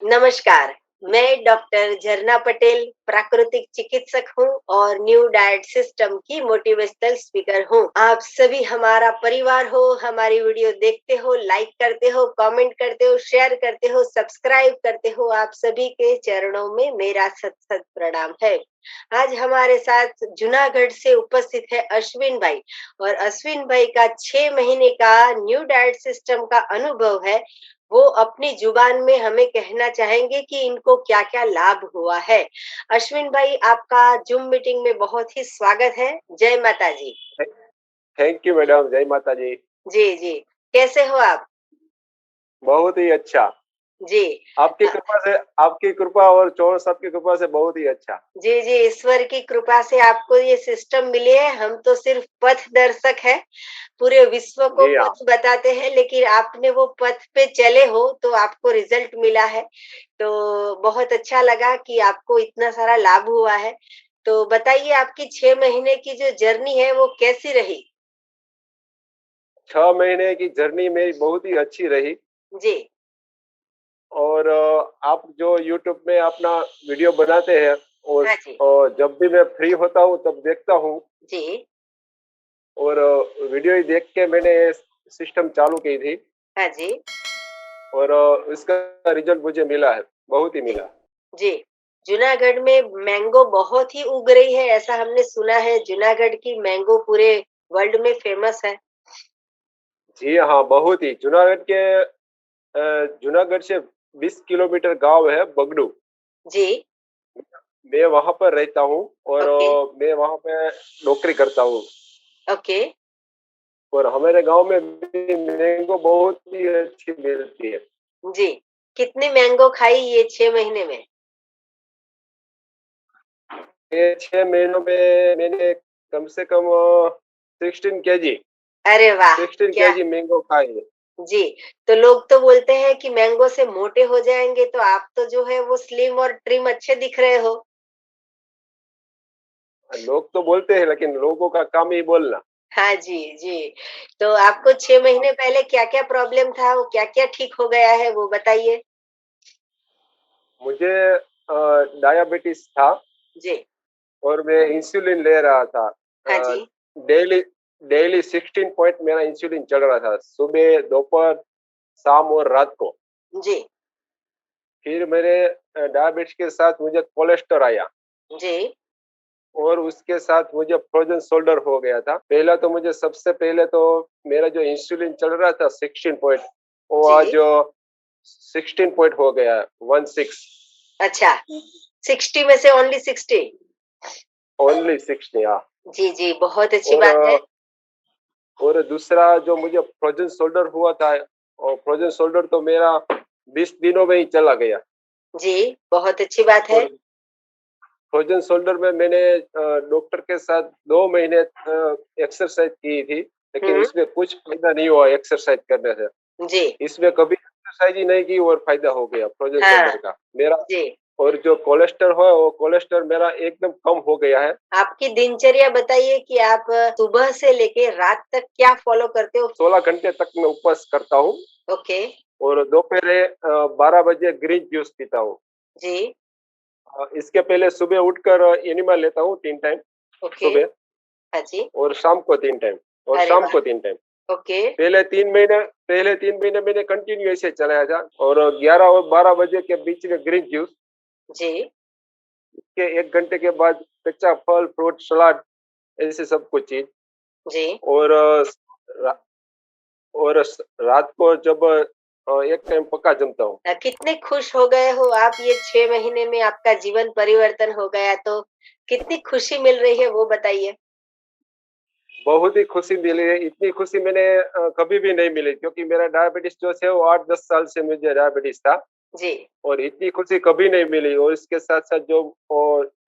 नमस्कार, मैं डॉक्टर झरना पटेल प्राकृतिक चिकित्सक हूँ और न्यू डाइट सिस्टम की मोटिवेशनल स्पीकर हूँ। आप सभी हमारा परिवार हो, हमारी वीडियो देखते हो, लाइक करते हो, कमेंट करते हो, शेयर करते हो, सब्सक्राइब करते हो। आप सभी के चरणों में मेरा सत सत प्रणाम है। आज हमारे साथ जूनागढ़ से उपस्थित है अश्विन भाई और अश्विन भाई का 6 महीने का न्यू डाइट सिस्टम का अनुभव है। वो अपनी जुबान में हमें कहना चाहेंगे कि इनको क्या-क्या लाभ हुआ है। अश्विन भाई, आपका ज़ूम मीटिंग में बहुत ही स्वागत है। जय माता जी। थैंक यू मैडम, जय माता जी। जी, जी। कैसे हो आप? बहुत ही अच्छा। जी। अ, आपकी कृपा और चौर साहब की कृपा से बहुत ही अच्छा। जी, जी, ईश्वर की कृपा से आपको ये सिस्टम मिली है। हम तो सिर्फ पथदर्शक हैं, पूरे विश्व को जी हाँ, पथ बताते हैं, लेकिन आपने वो पथ पे चले हो तो आपको रिजल्ट मिला है। तो बहुत अच्छा लगा कि आपको इतना सारा लाभ हुआ है। तो बताइए, आपकी 6 महीने की जो जर्नी है वो कैसी रही? 6 महीने की जर्नी मेरी बहुत ही अच्छी रही जी। और आप जो यूट्यूब में अपना वीडियो बनाते हैं हाँ जी। और जब भी मैं फ्री होता हूँ तब देखता हूँ जी। और वीडियो ही देख के मैंने सिस्टम चालू की थी हाँ जी। और इसका रिजल्ट मुझे मिला है, बहुत ही जी। मिला। जी। जूनागढ़ में मैंगो बहुत ही उग रही है, ऐसा हमने सुना है। जूनागढ़ की मैंगो पूरे वर्ल्ड में फेमस है। जी हाँ, बहुत ही। जूनागढ़ से 20 किलोमीटर गाँव है बगडू। जी। मैं वहाँ पर रहता हूँ और ओके। मैं वहाँ पे नौकरी करता हूँ ओके। और हमारे गाँव में भी मैंगो बहुत ही अच्छी मिलती है। जी। कितनी मैंगो खाई ये 6 महीने में? ये 6 महीनों में मैंने कम से कम 16 केजी अरे वाह! 16 क्या केजी मैंगो खाई है। जी, तो लोग तो बोलते हैं कि मैंगो से मोटे हो जाएँगे, तो आप तो जो है वो स्लिम और ट्रिम अच्छे दिख रहे हो। लोग तो बोलते हैं लेकिन लोगों का काम ही बोलना। हाँ जी, जी। तो आपको 6 महीने पहले क्या-क्या प्रॉब्लम था? वो क्या-क्या ठीक हो गया है, वो बताइए? मुझे डायबिटीज़ था जी। और मैं इंसुलिन ले रहा था। हाँ जी। डेली डेली 16 पॉइंट मेरा इंसुलिन चल रहा था, सुबह, दोपहर, शाम और रात को। जी। फिर मेरे डायबिटीज के साथ मुझे कोलेस्ट्रॉल आया जी। और उसके साथ मुझे फ्रोजन शोल्डर हो गया था। पहला तो मुझे सबसे पहले तो मेरा जो इंसुलिन चल रहा था 16 पॉइंट, वो आज जी। 16 पॉइंट हो गया, 16, अच्छा, 60 में से ओनली 60? ओनली 60 हाँ। जी, जी, बहुत अच्छी और बात है। और दूसरा जो मुझे फ्रोजन शोल्डर हुआ था और फ्रोजन शोल्डर तो मेरा 20 दिनों में ही चला गया जी, बहुत अच्छी बात है। और फ्रोजन शोल्डर में मैंने डॉक्टर के साथ 2 महीने एक्सरसाइज की थी, लेकिन हुँ। इसमें कुछ फ़ायदा नहीं हुआ एक्सरसाइज करने से। जी। इसमें कभी एक्सरसाइज ही नहीं की और फ़ायदा हो गया फ्रोजन हाँ। शोल्डर का। मेरा जी। और जो कोलेस्ट्रॉल है, वो कोलेस्ट्रॉल मेरा एकदम कम हो गया है। आपकी दिनचर्या बताइए कि आप सुबह से लेके रात तक क्या फ़ॉलो करते हो? 16 घंटे तक मैं उपवास करता हूँ ओके। और दोपहर 12 बजे ग्रीन जूस पीता हूँ। जी। इसके पहले सुबह उठकर एनिमा लेता हूँ 3 टाइम, ओके। सुबह हाँ जी। और शाम को 3 टाइम और अरे शाम वाह! को 3 टाइम। ओके। पहले 3 महीने मैंने कंटिन्यू ऐसे चलाया था और 11 और 12 बजे के बीच में ग्रीन जूस, जी। के 1 घंटे के बाद कच्चा फल, फ्रूट, सलाद ऐसे सब कुछ चीज़ जी। और रा और स रात को जब एक टाइम पक्का जमता हूँ। कितने खुश हो गए हो आप, ये 6 महीने में आपका जीवन परिवर्तन हो गया, तो कितनी खुशी मिल रही है वो बताइए? बहुत ही खुशी मिली है, इतनी खुशी मैंने कभी भी नहीं मिली क्योंकि मेरा डायबिटीज़ जो है वो 8-10 साल से मुझे डायबिटीज़ था जी। और इतनी खुशी कभी नहीं मिली और इसके साथ-साथ जो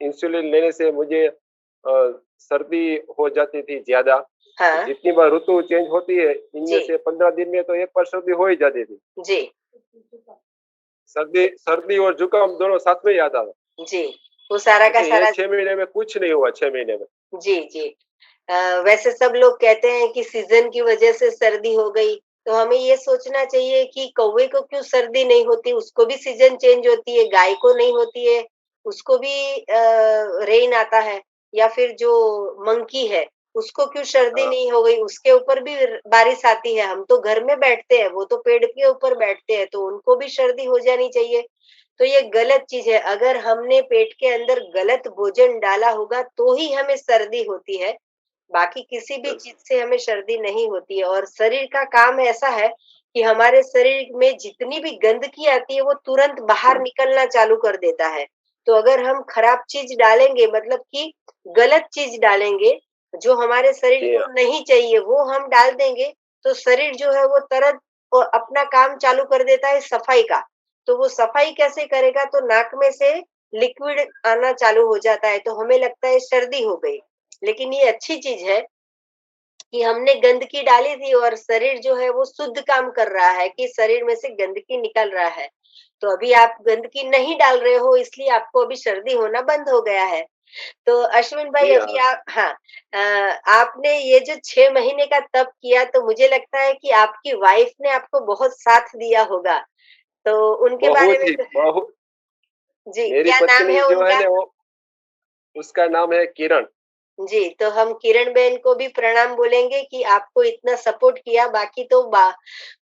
इंसुलिन लेने से मुझे सर्दी हो जाती थी ज़्यादा। हाँ। जितनी बार ऋतु चेंज होती है, इनमें जी। से 15 दिन में तो एक बार सर्दी हो ही जाती थी। जी। सर्दी सर्दी और जुकाम दोनों साथ में ही आता था। जी। वो सारा का लेकिन ये सारा 6 महीने में कुछ नहीं हुआ 6 महीने में। जी, जी। वैसे सब लोग कहते हैं कि सीज़न की वज़ह से सर्दी हो गई, तो हमें ये सोचना चाहिए कि कौवे को क्यों सर्दी नहीं होती, उसको भी सीजन चेंज होती है, गाय को नहीं होती है, उसको भी रेन आता है, या फिर जो मंकी है उसको क्यों सर्दी हाँ नहीं हो गई, उसके ऊपर भी बारिश आती है। हम तो घर में बैठते हैं, वो तो पेड़ के ऊपर बैठते हैं, तो उनको भी सर्दी हो जानी चाहिए। तो ये गलत चीज है। अगर हमने पेट के अंदर गलत भोजन डाला होगा तो ही हमें सर्दी होती है, बाकी किसी भी चीज से हमें सर्दी नहीं होती है। और शरीर का काम ऐसा है कि हमारे शरीर में जितनी भी गंदगी आती है वो तुरंत बाहर निकलना चालू कर देता है। तो अगर हम खराब चीज डालेंगे, मतलब कि गलत चीज डालेंगे, जो हमारे शरीर जी को हाँ नहीं चाहिए वो हम डाल देंगे, तो शरीर जो है वो तुरंत अपना काम चालू कर देता है सफाई का। तो वो सफाई कैसे करेगा, तो नाक में से लिक्विड आना चालू हो जाता है, तो हमें लगता है सर्दी हो गई। लेकिन ये अच्छी चीज है कि हमने गंदगी डाली थी और शरीर जो है वो शुद्ध काम कर रहा है, कि शरीर में से गंदगी निकल रहा है। तो अभी आप गंदगी नहीं डाल रहे हो, इसलिए आपको अभी सर्दी होना बंद हो गया है। तो अश्विन भाई, जी अभी हाँ। आप, हाँ, आपने ये जो 6 महीने का तप किया, तो मुझे लगता है कि आपकी वाइफ ने आपको बहुत साथ दिया होगा। तो उनके बारे बहुत में ही बहुत। जी, मेरी क्या नाम पत्नी है जो है उनका? ना वो, उसका नाम है किरण। जी, तो हम किरण बहन को भी प्रणाम बोलेंगे कि आपको इतना सपोर्ट किया। बाकी तो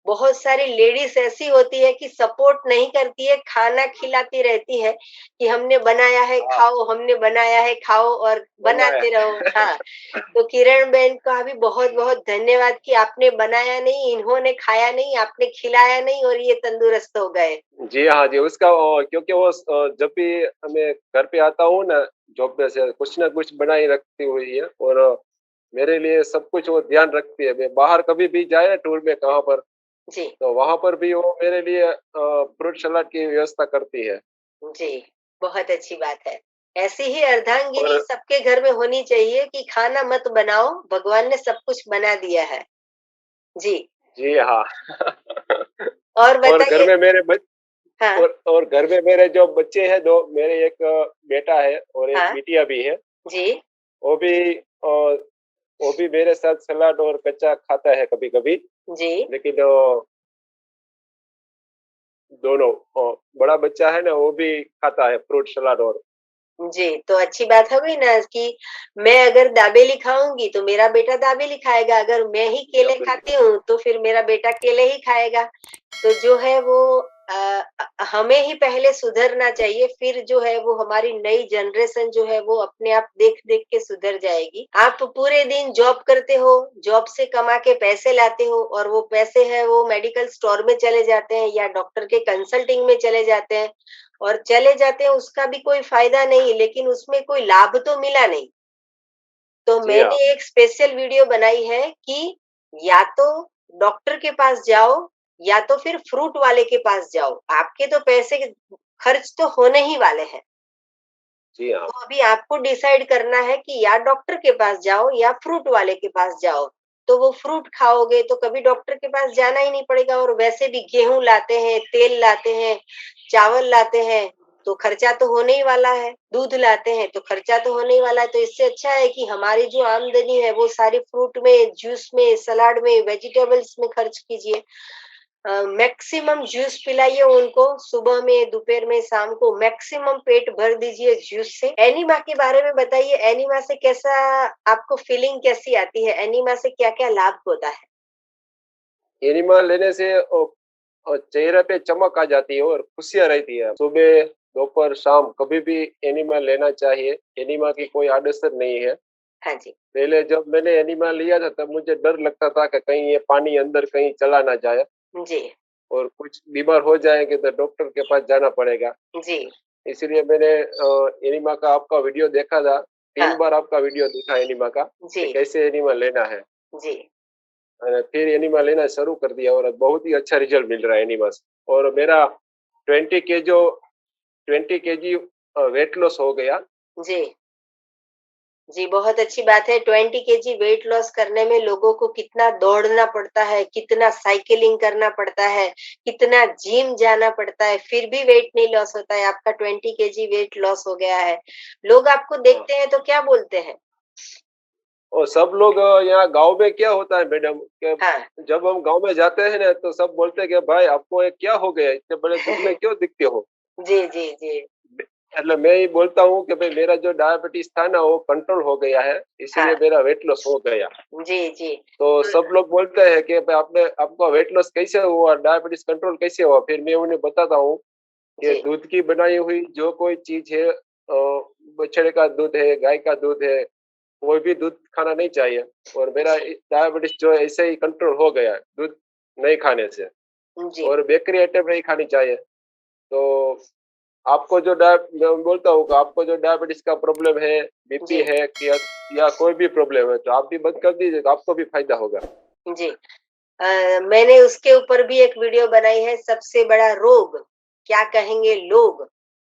बहुत सारी लेडीज ऐसी होती है कि सपोर्ट नहीं करती है, खाना खिलाती रहती है कि हमने बनाया है हाँ खाओ, हमने बनाया है खाओ, और बनाया बनाते रहो। है। हाँ, तो किरण बहन का भी बहुत बहुत धन्यवाद कि आपने बनाया नहीं, इन्होंने खाया नहीं, आपने खिलाया नहीं और ये तंदुरुस्त हो गए। जी हाँ जी, उसका क्योंकि वो जब भी मैं घर पे आता हूँ ना, जॉब पे से कुछ ना कुछ बनाई रखती हुई है, और मेरे लिए सब कुछ वो ध्यान रखती है। मैं बाहर कभी भी जाए ना टूर में कहाँ पर, जी, तो वहां पर भी वो मेरे लिए फ्रूट सलाद की व्यवस्था करती है। जी, बहुत अच्छी बात है। ऐसी ही अर्धांगिनी और सबके घर में होनी चाहिए कि खाना मत बनाओ, भगवान ने सब कुछ बना दिया है। जी, जी हाँ। और और घर बताइए। में मेरे हाँ, और घर में मेरे जो बच्चे हैं दो, मेरे एक बेटा है और एक हाँ, बिटिया भी है। जी, वो भी वो भी मेरे साथ सलाद और कच्चा खाता है कभी कभी। जी, लेकिन दोनों, बड़ा बच्चा है ना वो भी खाता है फ्रूट सलाद। और जी, तो अच्छी बात हो गई ना कि मैं अगर दाबेली खाऊँगी तो मेरा बेटा दाबेली खाएगा, अगर मैं ही जी हाँ केले बिल्कुल। खाती हूँ तो फिर मेरा बेटा केले ही खाएगा। तो जो है वो हमें ही पहले सुधरना चाहिए, फिर जो है वो हमारी नई जनरेशन जो है वो अपने आप देख-देख के सुधर जाएगी। आप पूरे दिन जॉब करते हो, जॉब से कमा के पैसे लाते हो और वो पैसे है वो मेडिकल स्टोर में चले जाते हैं या डॉक्टर के कंसल्टिंग में चले जाते हैं, और चले जाते हैं उसका भी कोई फायदा नहीं, लेकिन उसमें कोई लाभ तो मिला नहीं। तो जी मैंने हाँ। एक स्पेशल वीडियो बनाई है कि या तो डॉक्टर के पास जाओ या तो फिर फ्रूट वाले के पास जाओ। आपके तो पैसे खर्च तो होने ही वाले हैं। जी हाँ। तो अभी आपको डिसाइड करना है कि या डॉक्टर के पास जाओ या फ्रूट वाले के पास जाओ। तो वो फ्रूट खाओगे तो कभी डॉक्टर के पास जाना ही नहीं पड़ेगा, और वैसे भी गेहूं लाते हैं, तेल लाते हैं, चावल लाते हैं, तो खर्चा तो होने ही वाला है। दूध लाते हैं तो खर्चा तो होने ही वाला है। तो इससे अच्छा है कि हमारी जो आमदनी है वो सारी फ्रूट में, जूस में, सलाद में, वेजिटेबल्स में खर्च कीजिए। मैक्सिमम जूस पिलाइए उनको, सुबह में, दोपहर में, शाम को मैक्सिमम पेट भर दीजिए जूस से। एनीमा के बारे में बताइए, एनीमा से कैसा आपको फीलिंग कैसी आती है? एनीमा से क्या-क्या लाभ होता है? एनिमल लेने से चेहरे पे चमक आ जाती है और खुशियाँ रहती है। सुबह, दोपहर, शाम कभी भी एनिमल लेना चाहिए। एनिमा की जी, कोई आड़-असर नहीं है। हाँ जी, पहले जब मैंने एनिमल लिया था तब मुझे डर लगता था कि कहीं ये पानी अंदर कहीं चला ना जाए जी, और कुछ बीमार हो जाएँगे तो डॉक्टर के पास जाना पड़ेगा। जी, इसीलिए मैंने एनिमा का आपका वीडियो देखा था। 3 हाँ, बार आपका वीडियो देखा एनिमा का जी, कि कैसे एनिमल लेना है। जी, फिर एनिमा लेना शुरू कर दिया और बहुत ही अच्छा रिज़ल्ट मिल रहा है एनिमा से। और मेरा 20 केजो 20 केजी वेट लॉस हो गया। जी। जी, बहुत अच्छी बात है। 20 केजी वेट लॉस करने में लोगों को कितना दौड़ना पड़ता है, कितना साइकिलिंग करना पड़ता है, कितना जिम जाना पड़ता है, फिर भी वेट नहीं लॉस होता है। आपका 20 केजी वेट लॉस हो गया है। लोग आपको हाँ, देखते हैं तो क्या बोलते हैं? और सब लोग यहाँ गाँव में क्या होता है मैडम कि हाँ। जब हम गाँव में जाते हैं ना तो सब बोलते हैं कि भाई आपको ये क्या हो गया? इतने बड़े दुबले क्यों दिखते हो? जी, जी, जी। मतलब मैं ये बोलता हूँ कि भाई मेरा जो डायबिटीज़ था ना वो कंट्रोल हो गया है, हाँ। इसीलिए मेरा वेट लॉस हो गया। जी, जी। तो तो सब लोग बोलते हैं कि भाई आपने आपका वेट लॉस कैसे हुआ? डायबिटीज़ कंट्रोल कैसे हुआ? फिर मैं उन्हें बताता हूँ कि जी, दूध की बनाई हुई जो कोई चीज़ है बछड़े का दूध है, गाय का दूध है, कोई भी दूध खाना नहीं चाहिए और मेरा जी, डायबिटीज़ जो है ऐसे ही कंट्रोल हो गया है, दूध नहीं खाने से जी, और बेकरी आइटम नहीं खानी चाहिए। तो आपको जो मैं बोलता हूँ कि आपको जो डायबिटीज़ का प्रॉब्लम है, बीपी जी, है कि या कोई भी प्रॉब्लम है, तो आप भी बंद कर दीजिए तो आपको भी फ़ायदा होगा। जी। मैंने उसके ऊपर भी एक वीडियो बनाई है, सबसे बड़ा रोग, क्या कहेंगे लोग?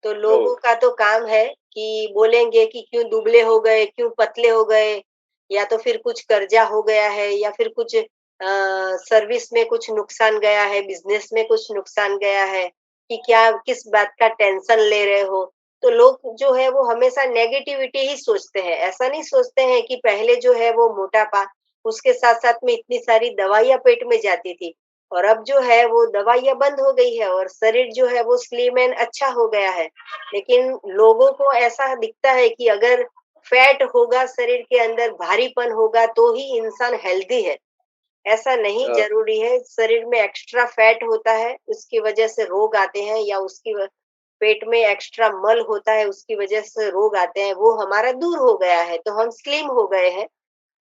तो लोगों लोग का तो काम है कि बोलेंगे कि क्यों दुबले हो गए, क्यों पतले हो गए, या तो फिर कुछ कर्जा हो गया है, या फिर कुछ सर्विस में कुछ नुकसान गया है, बिज़नेस में कुछ नुकसान गया है, कि क्या किस बात का टेंशन ले रहे हो? तो लोग जो है वो हमेशा नेगेटिविटी ही सोचते हैं, ऐसा नहीं सोचते हैं कि पहले जो है वो मोटापा, उसके साथ-साथ में इतनी सारी दवाइयाँ पेट में जाती थी और अब जो है वो दवाइयाँ बंद हो गई है और शरीर जो है वो स्लिम एंड अच्छा हो गया है। लेकिन लोगों को ऐसा दिखता है कि अगर फैट होगा शरीर के अंदर, भारीपन होगा तो ही इंसान हेल्दी है। ऐसा नहीं हाँ, ज़रूरी है, शरीर में एक्स्ट्रा फैट होता है, उसकी वजह से रोग आते हैं, या उसकी व पेट में एक्स्ट्रा मल होता है, उसकी वजह से रोग आते हैं, वो हमारा दूर हो गया है, तो हम स्लिम हो गए हैं।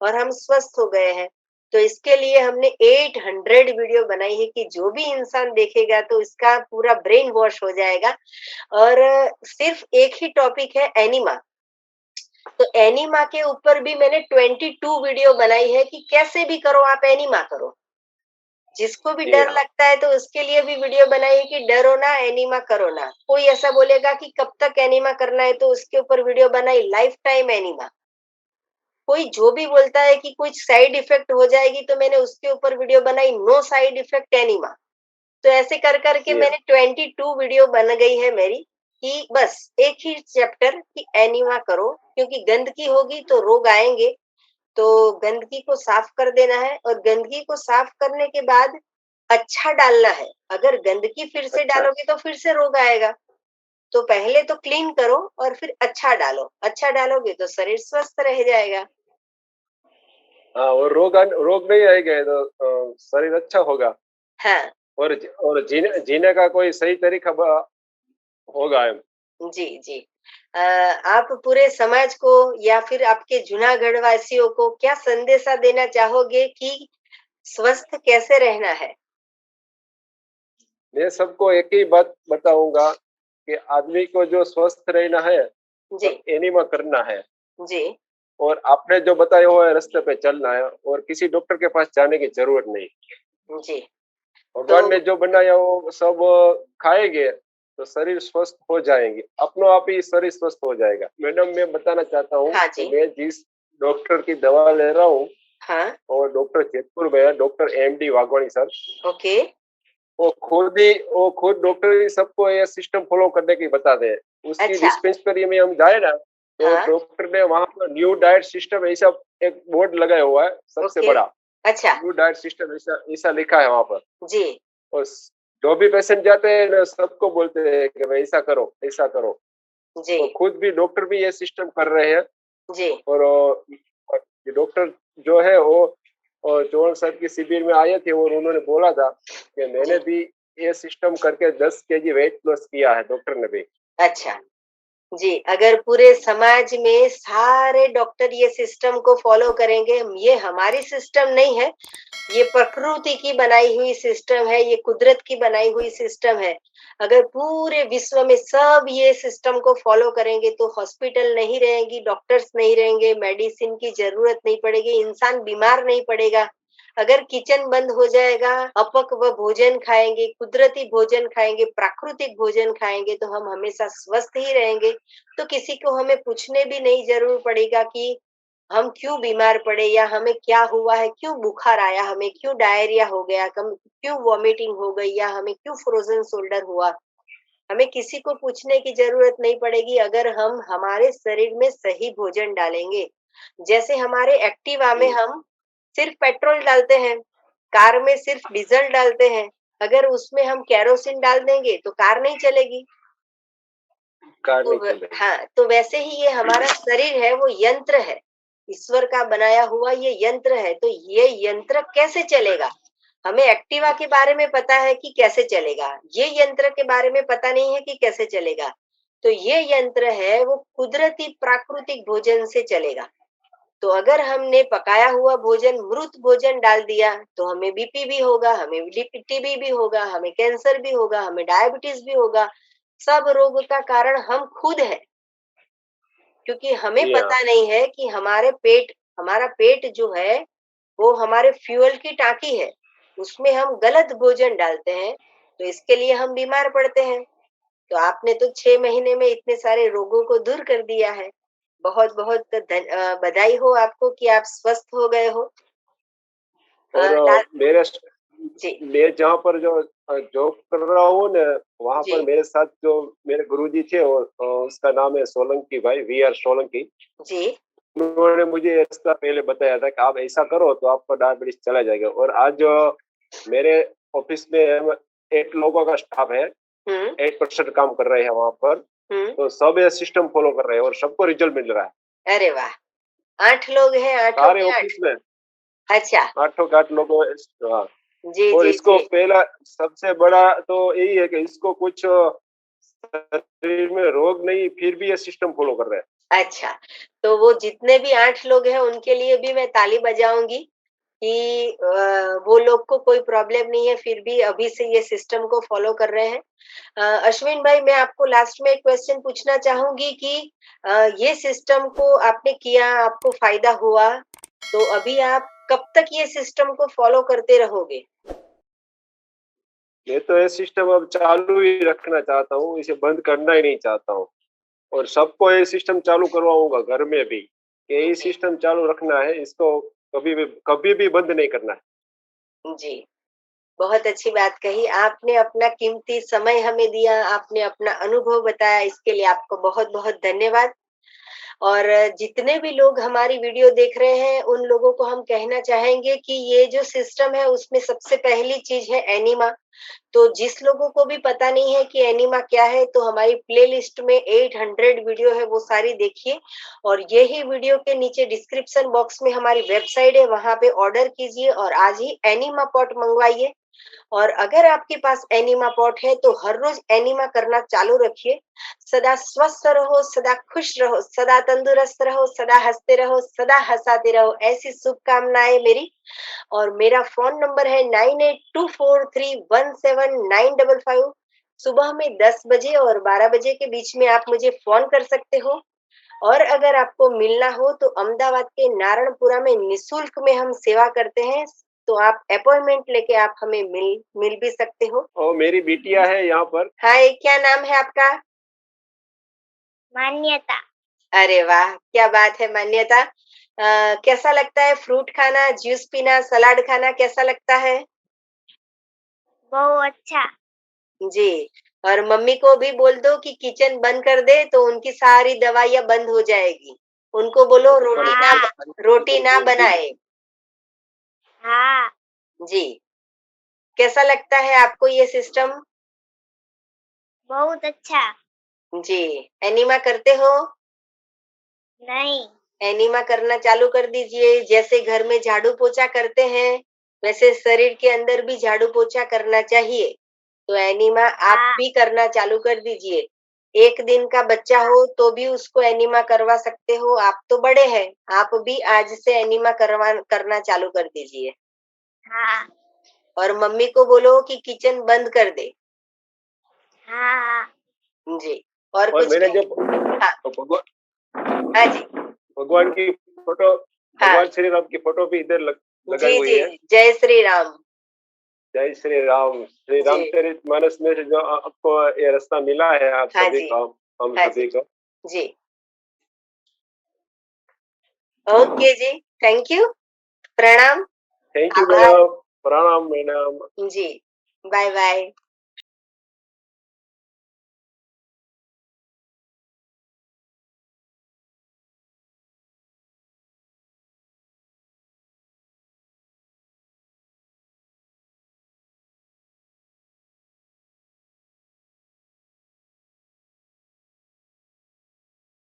और हम स्वस्थ हो गए हैं। तो इसके लिए हमने 800 वीडियो बनाई है कि जो भी इंसान देखेगा तो इसका पूरा ब्रेन वॉश हो जाएगा। और सिर्फ एक ही टॉपिक है एनीमा। तो एनीमा के ऊपर भी मैंने 22 वीडियो बनाई है कि कैसे भी करो आप एनीमा करो। जिसको भी जी डर हाँ। लगता है तो उसके लिए भी वीडियो बनाई है कि डरो ना, एनीमा करो ना। कोई ऐसा बोलेगा कि कब तक एनीमा करना है तो उसके ऊपर वीडियो बनाई, लाइफ टाइम एनीमा। कोई जो भी बोलता है कि कुछ साइड इफेक्ट हो जाएगी तो मैंने उसके ऊपर वीडियो बनाई, नो साइड इफेक्ट एनीमा। तो ऐसे कर करके जी हाँ। मैंने 22 वीडियो बन गई है मेरी, कि बस एक ही चैप्टर कि एनीमा करो, क्योंकि गंदगी होगी तो रोग आएंगे। तो गंदगी को साफ कर देना है और गंदगी को साफ करने के बाद अच्छा डालना है। अगर गंदगी फिर से अच्छा। डालोगे तो फिर से रोग आएगा। तो पहले तो क्लीन करो और फिर अच्छा डालो, अच्छा डालोगे तो शरीर स्वस्थ रह जाएगा। हाँ, और रोग नहीं आएगा तो शरीर अच्छा होगा हाँ। और जीने जीने का कोई सही तरीका होगा। जी, जी। आप पूरे समाज को या फिर आपके जूनागढ़ वासियों को क्या संदेशा देना चाहोगे कि स्वस्थ कैसे रहना है? मैं सबको एक ही बात बताऊंगा कि आदमी को जो स्वस्थ रहना है जी, तो एनिमा करना है जी, और आपने जो बताया हुआ है रास्ते पे चलना है और किसी डॉक्टर के पास जाने की जरूरत नहीं। जी। तो भगवान ने जो बनाया वो सब खाएंगे तो शरीर स्वस्थ हो जाएंगे, अपनों आप ही शरीर स्वस्थ हो जाएगा। मैडम मैं बताना चाहता हूँ हाँ कि जी, मैं जिस डॉक्टर की दवा ले रहा हूँ हाँ, और डॉक्टर जेतपुर में है, doctor MD Waghwani sir. Okay, वो खुद डॉक्टर ही सबको ये सिस्टम फॉलो करने की बताते हैं। उसकी अच्छा, डिस्पेंसरी में हम जाए ना तो हाँ, डॉक्टर ने वहां पर न्यू डाइट सिस्टम ऐसा एक बोर्ड लगाया हुआ है सबसे ओके, बड़ा। अच्छा, न्यू डाइट सिस्टम ऐसा ऐसा लिखा है वहां पर। जी, और जो भी पेशेंट जाते हैं ना सबको बोलते हैं कि भाई ऐसा करो ऐसा करो। जी, तो खुद भी डॉक्टर भी ये सिस्टम कर रहे हैं जी, और ये डॉक्टर जो है वो चौहान साहब की शिविर में आए थे और उन्होंने बोला था कि मैंने जी, भी ये सिस्टम करके 10 केजी वेट लॉस किया है, डॉक्टर ने भी। अच्छा। जी, अगर पूरे समाज में सारे डॉक्टर ये सिस्टम को फॉलो करेंगे, ये हमारी सिस्टम नहीं है, ये प्रकृति की बनाई हुई सिस्टम है, ये कुदरत की बनाई हुई सिस्टम है। अगर पूरे विश्व में सब ये सिस्टम को फॉलो करेंगे तो हॉस्पिटल नहीं रहेंगी, डॉक्टर्स नहीं रहेंगे, मेडिसिन की ज़रूरत नहीं पड़ेगी, इंसान बीमार नहीं पड़ेगा। अगर किचन बंद हो जाएगा, अपक्व भोजन खाएँगे, कुदरती भोजन खाएँगे, प्राकृतिक भोजन खाएँगे तो हम हमेशा स्वस्थ ही रहेंगे। तो किसी को हमें पूछने भी नहीं ज़रूर पड़ेगा कि हम क्यों बीमार पड़े, या हमें क्या हुआ है, क्यों बुखार आया, हमें क्यों डायरिया हो गया, कम क्यों वॉमिटिंग हो गई, या हमें क्यों फ्रोजन शोल्डर हुआ। हमें किसी को पूछने की जरूरत नहीं पड़ेगी अगर हम हमारे शरीर में सही भोजन डालेंगे। जैसे हमारे एक्टिवा में जी, हम सिर्फ पेट्रोल डालते हैं, कार में सिर्फ डीजल डालते हैं। अगर उसमें हम केरोसिन डाल देंगे तो कार नहीं चलेगी। कार तो नहीं चलेगी। हाँ, तो वैसे ही ये हमारा शरीर है, वो यंत्र है, ईश्वर का बनाया हुआ ये यंत्र है। तो ये यंत्र कैसे चलेगा? हमें एक्टिवा के बारे में पता है कि कैसे चलेगा, ये यंत्र के बारे में पता नहीं है कि कैसे चलेगा। तो ये यंत्र है, वो कुदरती प्राकृतिक भोजन से चलेगा। तो अगर हमने पकाया हुआ भोजन, मृत भोजन डाल दिया, तो हमें बीपी भी होगा, हमें टीबी भी होगा, हमें कैंसर भी होगा, हमें डायबिटीज भी होगा। सब रोग का कारण हम खुद है, क्योंकि हमें जी हाँ, पता नहीं है कि हमारा पेट जो है, वो हमारे फ्यूल की टाकी है। उसमें हम गलत भोजन डालते हैं, तो इसके लिए हम बीमार पड़ते हैं। तो आपने तो 6 महीने में इतने सारे रोगों को दूर कर दिया है। बहुत-बहुत बधाई हो आपको कि आप स्वस्थ हो गए हो। और ला मेरे जी, मैं जहाँ पर जो जॉब कर रहा हूँ ना, वहाँ पर जी, मेरे साथ जो मेरे गुरुजी थे, वो उसका नाम है सोलंकी भाई, वीआर सोलंकी। जी, उन्होंने मुझे ऐसा पहले बताया था कि आप ऐसा करो तो आपका डायबिटीज चला जाएगा। और आज जो मेरे ऑफिस में 8 लोगों का स्टाफ है, हुँ, 8% काम कर रहे हैं वहाँ पर। हुँ। तो सब ये सिस्टम फॉलो कर रहे हैं और सबको रिजल्ट मिल रहा है। अरे वाह! 8 लोग हैं, आठों सारे के 8। ऑफिस में अच्छा, 8 के 8 लोगों हाँ। जी, और जी, इसको जी। पहला सबसे बड़ा तो यही है कि इसको कुछ शरीर में रोग नहीं, फिर भी ये सिस्टम फॉलो कर रहे हैं। अच्छा, तो वो जितने भी 8 लोग हैं, उनके लिए भी मैं ताली बजाऊँगी कि वो लोग को कोई प्रॉब्लम नहीं है, फिर भी अभी से ये सिस्टम को फ़ॉलो कर रहे हैं। अश्विन भाई, मैं आपको लास्ट में एक क्वेश्चन पूछना चाहूँगी कि ये सिस्टम को आपने किया, आपको फ़ायदा हुआ, तो अभी आप कब तक ये सिस्टम को फ़ॉलो करते रहोगे? मैं तो ये सिस्टम अब चालू ही रखना चाहता हूँ, इसे बंद करना ही नहीं चाहता हूँ। और सबको ये सिस्टम चालू करवाऊँगा घर में भी, कि यही जी, सिस्टम चालू रखना है, इसको कभी भी बंद नहीं करना है। जी। बहुत अच्छी बात कही। आपने अपना कीमती समय हमें दिया, आपने अपना अनुभव बताया, इसके लिए आपको बहुत-बहुत धन्यवाद। और जितने भी लोग हमारी वीडियो देख रहे हैं, उन लोगों को हम कहना चाहेंगे कि ये जो सिस्टम है, उसमें सबसे पहली चीज़ है एनीमा। तो जिस लोगों को भी पता नहीं है कि एनीमा क्या है, तो हमारी प्लेलिस्ट में 800 वीडियो है, वो सारी देखिए। और यही वीडियो के नीचे डिस्क्रिप्शन बॉक्स में हमारी वेबसाइट है, वहाँ पे ऑर्डर कीजिए और आज ही एनीमा पॉट मँगवाइए। और अगर आपके पास एनीमा पॉट है, तो हर रोज एनीमा करना चालू रखिए। सदा स्वस्थ रहो, सदा खुश रहो, सदा तंदुरुस्त रहो, सदा हंसते रहो, सदा हंसाते रहो, ऐसी शुभकामनाएं मेरी। और मेरा फ़ोन नंबर है 9824317955। सुबह में 10 बजे और 12 बजे के बीच में आप मुझे फ़ोन कर सकते हो। और अगर आपको मिलना हो तो अहमदाबाद के नारायणपुरा में निःशुल्क में हम सेवा करते हैं, तो आप अपॉइंटमेंट लेके आप हमें मिल भी सकते हो। और मेरी बिटिया है यहाँ पर। हाय, क्या नाम है आपका? मान्यता अरे वाह! क्या बात है मान्यता। कैसा लगता है फ्रूट खाना, जूस पीना, सलाद खाना कैसा लगता है? बहुत अच्छा। जी, और मम्मी को भी बोल दो कि किचन बंद कर दे, तो उनकी सारी दवाइयाँ बंद हो जाएगी। उनको बोलो हाँ रोटी ना बनाए। हाँ जी, कैसा लगता है आपको ये सिस्टम? बहुत अच्छा। जी, एनीमा करते हो? नहीं एनीमा करना चालू कर दीजिए। जैसे घर में झाड़ू-पोछा करते हैं, वैसे शरीर के अंदर भी झाड़ू-पोछा करना चाहिए। तो एनीमा आप हाँ भी करना चालू कर दीजिए। 1 दिन का बच्चा हो तो भी उसको एनीमा करवा सकते हो, आप तो बड़े हैं, आप भी आज से एनीमा करना चालू कर दीजिए। हाँ और मम्मी को बोलो कि किचन बंद कर दे। हाँ जी, और और कुछ मैंने कहें? जब हाँ, हाँ जी, भगवान की फोटो, हाँ। भगवान श्री राम की फोटो भी इधर लगाई जी, हुई जी, है। जय श्री राम। जय श्री राम। श्री जी, रामचरितमानस में से जो आपको ये रास्ता मिला है, आप हाँ सभी जी, को, हम हाँ जी, सभी को। जी। ओके जी, थैंक यू, प्रणाम, थैंक यू आभार। मैडम। प्रणाम मैडम। जी, बाय बाय।